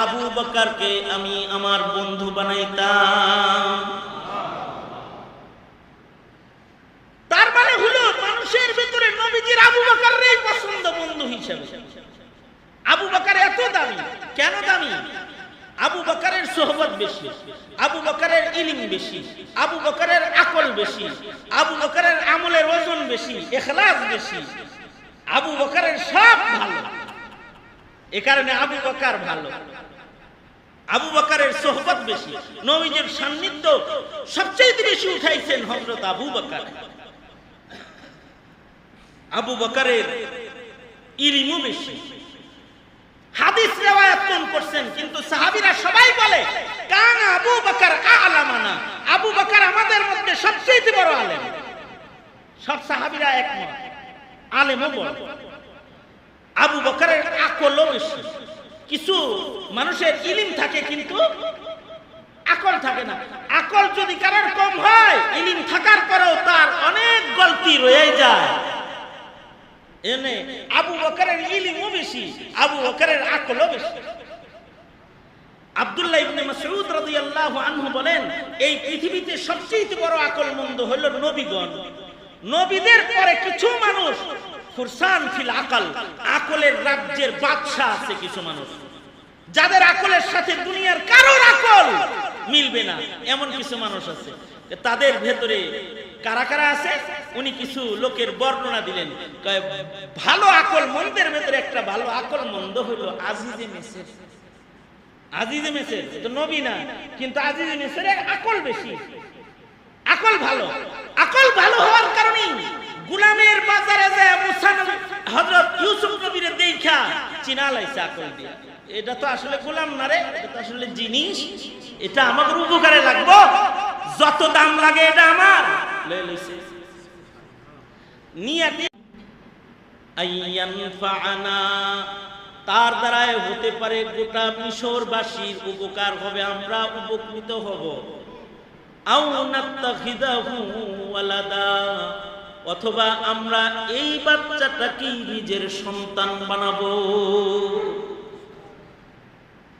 আবু বকরকে আমি আমার বন্ধু বানাইতাম। তার মানে হলো মানুষের ভিতরে নবীজির আবু বকরেরই পছন্দ বন্ধু হিসেবে। আবু বকর এত দামি কেন? দামি আবু বকরের সোহবত বেশি, আবু বকরের ইলম বেশি, আবু বকরের আকল বেশি, আবু বকরের আমলের ওজন বেশি, ইখলাস বেশি, আবু বকরের সব ভালো। এ কারণে আবু বকর ভালো, আবু বকরের সোহবত বেশি, নবীজির সান্নিধ্য সবচেয়ে বেশি উঠাইছেন হযরত আবু বকর। আবু বকরের ইলমও বেশি, হাদিস রিওয়ায়াত করছেন, কিন্তু সাহাবীরা সবাই বলে কান আবু বকর আ'লামানা, আবু বকর আমাদের মধ্যে সবচেয়ে বড় আলেম। সব সাহাবীরা একমত, আলেমও বলে। আবু বকরের আকলও বেশি। কিছু মানুষের ইলম থাকে কিন্তু আকল থাকে না। আকল যদি কারোর কম হয়, ইলম থাকার পরেও তার অনেক গলতি রয়ে যায়। এনে আবু বকরের ইলমও বেশি, আবু বকরের আকলও বেশি। আব্দুল্লাহ ইবনে মাসউদ রাদিয়াল্লাহু আনহু বলেন, এই পৃথিবীতে সবচেয়ে বড় আকলমন্দ হলো নবীগণ। নবীদের পরে কিছু মানুষ ফুরসান ফিল আকল, আকলের রাজ্যের বাদশা আছে কিছু মানুষ, যাদের আকলের সাথে দুনিয়ার কারোর আকল মিলবে না, এমন কিছু মানুষ আছে। তাদের ভেতরে কারা কারা আছে উনি কিছু লোকের বর্ণনা দিলেন। ভালো আকল মন্দের ভেতরে একটা ভালো আকল মন্দ হলো আজিজে মিসর। আজিজে মিসর তো নবী না, কিন্তু আজিজে মিসরের আকল বেশি, আকল ভালো। আকল ভালো হওয়ার কারণে গোলামের বাজারে যায় মুসা নবী হযরত ইউসুফ নবীরে দেখা চিনা লাইছে আকল দিয়ে। এটা তো আসলে গোলাম না রে, এটা তো আসলে জিনিস, এটা আমাদের উপকারে লাগবো, যত দাম লাগে এটা আমার লয়ে লইছে। নিয়াতি আইয়ানফাআনা, তার দ্বারাই হতে পারে গোটা মিশরবাসীর উপকার হবে, আমরা উপকৃত হব। আও নাত্তাখিদাহু ওয়ালাদা, অথবা আমরা এই বাচ্চাটাকে নিজের সন্তান বানাবো।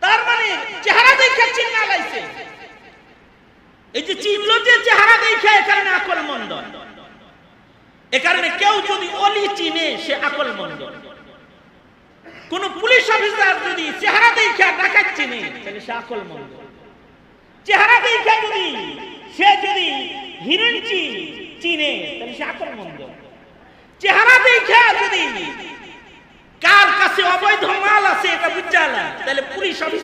তার মানে চেহারা দেখে চিন্না লাইছে। এই যে চিনলো যে চেহারা দেখে, এখানে আকল মন্দ। এ কারণে কেউ যদি অলি চিনে সে আকল মন্দ। কোন পুলিশ অফিসার যদি চেহারা দেখে ডাকাত চিনে তাহলে সে আকল মন্দ। চেহারা দেখে যদি সে হিরোইন চিনে তাহলে সে আকল মন্দ। চেহারা দেখে যদি কার কাছে অবৈধ মাল আছে এটা বুঝালা তাহলে পুলিশ অফিসার